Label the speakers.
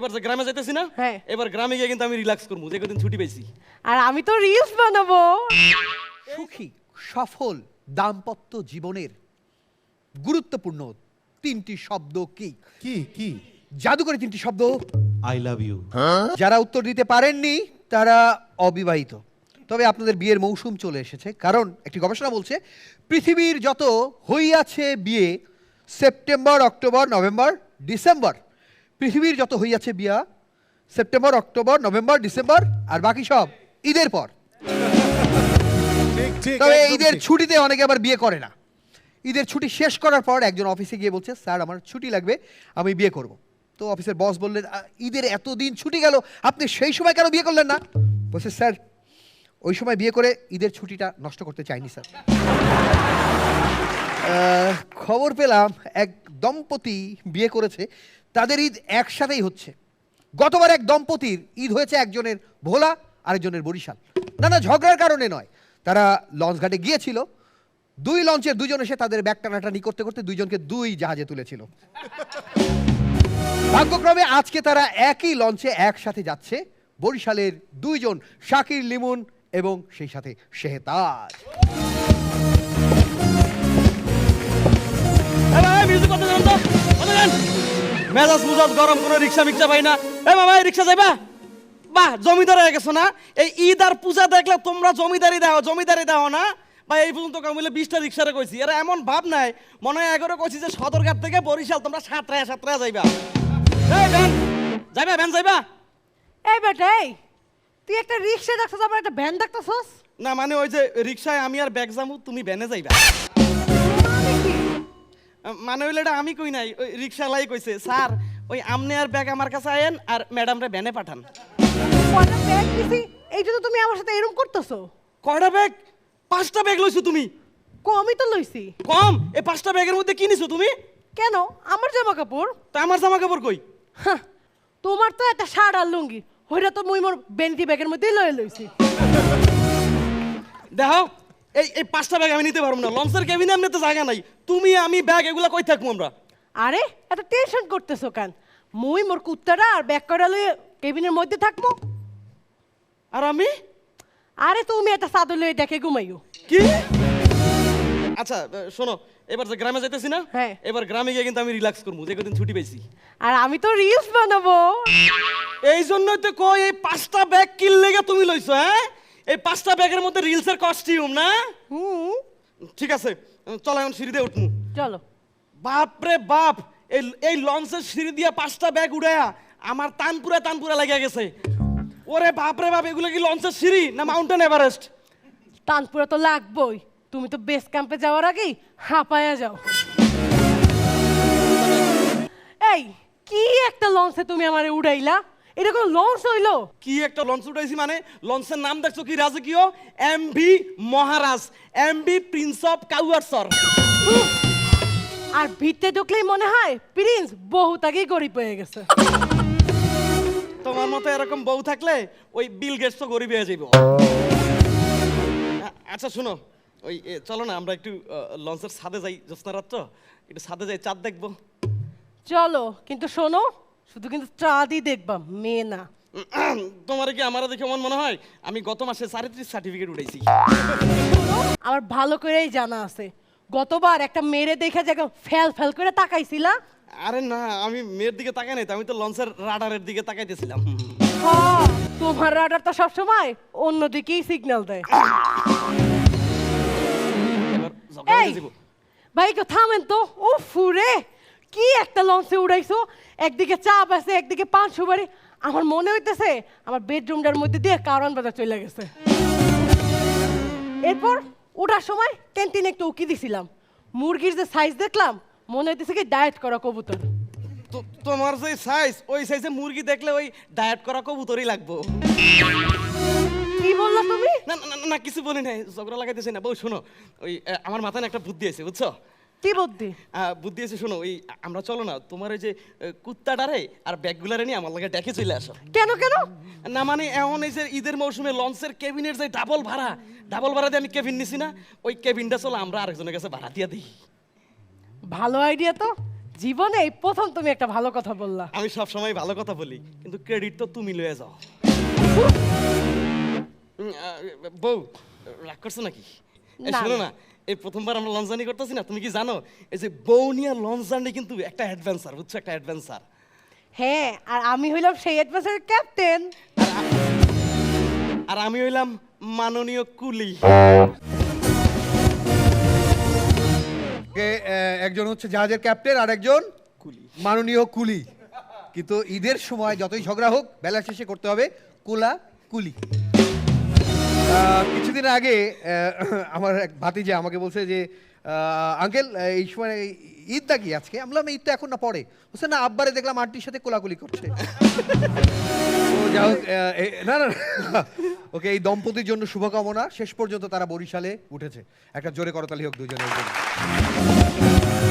Speaker 1: এবার যে গ্রামে যাইতেছি না,
Speaker 2: হ্যাঁ।
Speaker 1: এবার গ্রামে গিয়ে কিন্তু আমি রিল্যাক্স করবো, যে কদিন ছুটি পাইছি।
Speaker 2: আর আমি তো রিলস বানাবো।
Speaker 3: সুখী সফল দাম্পত্য জীবনের গুরুত্বপূর্ণ তিনটি শব্দ কি?
Speaker 4: কি কি?
Speaker 3: জাদুকরী তিনটি শব্দ।
Speaker 4: I love you.
Speaker 3: যারা উত্তর দিতে পারেননি তারা অবিবাহিত। তবে আপনাদের বিয়ের মৌসুম চলে এসেছে, কারণ একটি গবেষণা বলছে পৃথিবীর যত হইয়াছে বিয়ে সেপ্টেম্বর, অক্টোবর, নভেম্বর, ডিসেম্বর, পৃথিবীর যত হইয়াছে বিয়া সেপ্টেম্বর, অক্টোবর, নভেম্বর, ডিসেম্বর, আর বাকি সব ঈদের পর।
Speaker 4: ঠিক ঠিক।
Speaker 3: তবে
Speaker 4: একদম
Speaker 3: ঈদের
Speaker 4: ঠিক।
Speaker 3: ছুটিতে অনেকে আবার বিয়ে করে না। ঈদের ছুটি শেষ করার পর একজন অফিসে গিয়ে বলছে, স্যার আমার ছুটি লাগবে, আমি বিয়ে করব। তো অফিসের বস বললেন, ঈদের এতদিন ছুটি গেল, আপনি সেই সময় কেন বিয়ে করলেন না? বলছে, স্যার ওই সময় বিয়ে করে ঈদের ছুটিটা নষ্ট করতে চাইনি স্যার। খবর পেলাম এক দম্পতি বিয়ে করেছে, তাদের ঈদ একসাথেই হচ্ছে। গতবার এক দম্পতির ঈদ হয়েছে একজনের ভোলা আরেকজনের বরিশাল। না ঝগড়ার কারণে নয়, তারা লঞ্চ ঘাটে গিয়েছিল, দুই লঞ্চের দুজন এসে তাদের ব্যাগ টানাটানি করতে করতে দুইজনকে দুই জাহাজে তুলেছিল। ভাগ্যক্রমে আজকে তারা একই লঞ্চে একসাথে যাচ্ছে, বরিশালের দুইজন, শাকির লিমন এবং সেই সাথে শেহতাজ।
Speaker 1: মেজাজ মুজাজ গরম, কোনো রিক্সা মিক্সা পাই না। মামা রিক্সা যাইবা? বাহ, জমিদার হয়ে গেছো না? এই ঈদ আর পূজা দেখলে তোমরা জমিদারি দাও না? বা এই পর্যন্ত কমিলে 20টা রিক্সারে কইছি, এরা এমন ভাব নাই মনে হয় এগারো কইছি যে সদরঘাট থেকে বরিশাল তোমরা সাতটায় যাইবা। এই ভ্যান যাইবা, ভ্যান যাইবা?
Speaker 2: এই বেটা, এই তুই একটা রিক্সা দেখছস, আবার একটা ভ্যান দেখতেছস?
Speaker 1: না মানে ওই যে রিক্সায় আমি আর ব্যাগ যামু, তুমি ভ্যানে যাইবা।
Speaker 2: মানে কি?
Speaker 1: মানে হইলে এটা আমি কই নাই, ওই রিক্সাওয়ালাই কইছে, স্যার ওই আমনে আর ব্যাগ আমার কাছে আয়েন আর ম্যাডামরে ভ্যানে পাঠান।
Speaker 2: কয়টা ব্যাগ দিছি, এই জন্য তুমি আমার সাথে এরকম করতেছো?
Speaker 1: কয়টা ব্যাগ? 5টা ব্যাগ লইছো তুমি।
Speaker 2: কমই তো লইছি।
Speaker 1: কম? এই 5টা ব্যাগের মধ্যে কি নিছো তুমি?
Speaker 2: কেন, আমার জামা কাপড়।
Speaker 1: তা আমার জামা কাপড় কই?
Speaker 2: হাহ, তোমার তো একটা শার্ট আর লুঙ্গি, ওইটা তো মুই মোর বেন্টি ব্যাগের মধ্যেই লইছি।
Speaker 1: দেখো এই 5টা ব্যাগ আমি নিতে পারবো না, লঞ্চের কেবিনে এমনি তো জায়গা নাই, তুমি আমি ব্যাগ এগুলা কই থাকবো আমরা?
Speaker 2: আরে এত টেনশন করতেছো কেন? মুই মোর কুত্তাটা আর ব্যাগ করা লইয়ে কেবিনের মধ্যে থাকবো।
Speaker 1: আর আমি?
Speaker 2: আরে তুমি একটা চাদর লইয়ে দেখে ঘুমাইও।
Speaker 1: কি? আচ্ছা শোনো, এবার যে গ্রামে যাইতেছি না,
Speaker 2: হ্যাঁ।
Speaker 1: এবার গ্রামে গিয়ে কিন্তু আমি রিল্যাক্স করবো, যে কদিন ছুটি পাইছি।
Speaker 2: আর আমি তো রিলস বানাবো।
Speaker 1: এই জন্যই তো কই এই 5টা ব্যাগ কিনলে গে তুমি লইছো, হ্যাঁ? এই 5টা ব্যাগের মধ্যে রিলসের কস্টিউম না?
Speaker 2: হুম,
Speaker 1: ঠিক আছে, চল এখন সিঁড়ি দিয়ে উঠমু।
Speaker 2: চলো।
Speaker 1: বাপরে বাপ, এই লঞ্চের সিঁড়ি দিয়া 5টা ব্যাগ উড়ায়া আমার তানপুরা লেগে গেছে। ওরে বাপরে বাপ, এগুলো কি লঞ্চের সিঁড়ি না মাউন্টেন এভারেস্ট?
Speaker 2: টানপুরা তো লাগবই, তুমি তো বেস ক্যাম্পে যাওয়ার আগেই হাঁপায়া যাও। এই কি একটা লঞ্চে তুমি আমারে উড়াইলা, এটা কোনো লঞ্চ হইলো?
Speaker 1: কি একটা লঞ্চ উঠাইছি মানে? লঞ্চের নাম দেখছো কি রাজকীয়? MV Maharaj, MV prince of কাউয়ারসর।
Speaker 2: আর ভিতরে ঢুকলেই মনে হয় প্রিন্স বহুত আগেই গরিব হয়ে গেছে।
Speaker 1: তোমার মতো এরকম বউ থাকলে ওই বিল গেটস তো গরিব হয়ে যাইব। আচ্ছা শোনো, ওই চলো না আমরা একটু লঞ্চের ছাদে যাই, জ্যোৎস্না রাত্র, একটু ছাদে যাই, চাঁদ দেখবো।
Speaker 2: চলো, কিন্তু শোনো, শুধু কিন্তু চাঁদই দেখবা, মেয়ে না।
Speaker 1: তোমার কি আমার দেখে মন মনে হয় আমি গত মাসে চারিত্রিক সার্টিফিকেট উঠাইছি?
Speaker 2: আমার ভালো করেই জানা আছে, গতবার একটা মেরে দেখে যে ফেল ফেল করে তাকাইছিলা।
Speaker 1: আরে না, আমি মেয়ের দিকে তাকাই নাই তো, আমি তো লঞ্চের রাডারের দিকে তাকাইতেছিলাম।
Speaker 2: হ্যাঁ, তোমার রাডার তো সবসময় অন্যদিকেই সিগন্যাল দেয়।
Speaker 1: এবার ঝগড়া
Speaker 2: এই
Speaker 1: হয়ে যাবো।
Speaker 2: ভাই কেউ থামেন তো। ও ফুরে, কি একটা লঞ্চে উড়াইছো, একদিকে চাপ আছে একদিকে পান সুপারি। আমার মনে হইতেছে আমার বেডরুমটার মধ্যে দিয়ে কারণ বাজার চলে গেছে। এরপর ওঠার সময় ক্যান্টিনে একটু উকি দিছিলাম, মুরগির যে সাইজ দেখলাম মনে হইতেছে কি ডায়েট করা কবুতর।
Speaker 1: তোমার যে সাইজ, ওই সাইজে মুরগি দেখলে ওই ডায়েট করা কবুতরই লাগবো।
Speaker 2: কি বললা তুমি?
Speaker 1: না না না, না কিছু বলি নাই, ঝগড়া লাগাইতেছি না। বউ শোনো, ওই আমার মাথায় না একটা বুদ্ধি আছে বুঝছো?
Speaker 2: কি বুদ্ধি?
Speaker 1: বুদ্ধি আছে, শোনো, ওই আমরা চলো না তোমার ওই যে কুত্তাটারে আর ব্যাগগুলারে নিয়ে আমার লাগে ডেকে চলে আসো।
Speaker 2: কেন কেন?
Speaker 1: না মানে এমন এই যে ঈদের মৌসুমে লঞ্চের কেবিনের যে ডাবল ভাড়া দিয়ে আমি কেবিন নিছি না, ওই কেবিনটা চলো আমরা আরেকজনের কাছে ভাড়া দিয়ে দিই।
Speaker 2: ভালো আইডিয়া তো, জীবনে এই প্রথম তুমি একটা ভালো কথা বললা।
Speaker 1: আমি সব সময় ভালো কথা বলি, কিন্তু ক্রেডিট তো তুমি লয়ে যাও। বউ রাগ করছো নাকি? এই
Speaker 2: না,
Speaker 1: শোনো
Speaker 2: না।
Speaker 1: না, এই প্রথমবার আমরা লঞ্চ জার্নি করতেছি না, তুমি কি জানো এই যে বউ নিয়ে লঞ্চ জার্নি কিন্তু একটা অ্যাডভেঞ্চার, বুঝছো? একটা অ্যাডভেঞ্চার।
Speaker 2: হ্যাঁ, আর আমি হইলাম সেই অ্যাডভেঞ্চারের ক্যাপ্টেন।
Speaker 1: আর আমি হইলাম মাননীয় কুলি।
Speaker 3: একজন হচ্ছে জাহাজের ক্যাপ্টেন আর একজন
Speaker 1: কুলি।
Speaker 3: মাননীয় কুলি। কিন্তু ঈদের সময় যতই ঝগড়া হোক বেলা শেষে করতে হবে কোলা কুলি। কিছুদিন আগে আমার এক ভাতিজা আমাকে বলছে যে আঙ্কেল এই সময় ঈদ নাকি আজকে? আমি বললাম ঈদ তো এখন না পরে। বলছে না, আব্বারে দেখলাম আন্টির সাথে কোলাকুলি করছে। তো যাই হোক, না না না। ওকে, এই দম্পতির জন্য শুভকামনা। শেষ পর্যন্ত তারা বরিশালে উঠেছে। একটা জোরে করতালি হোক দুজনের জন্য।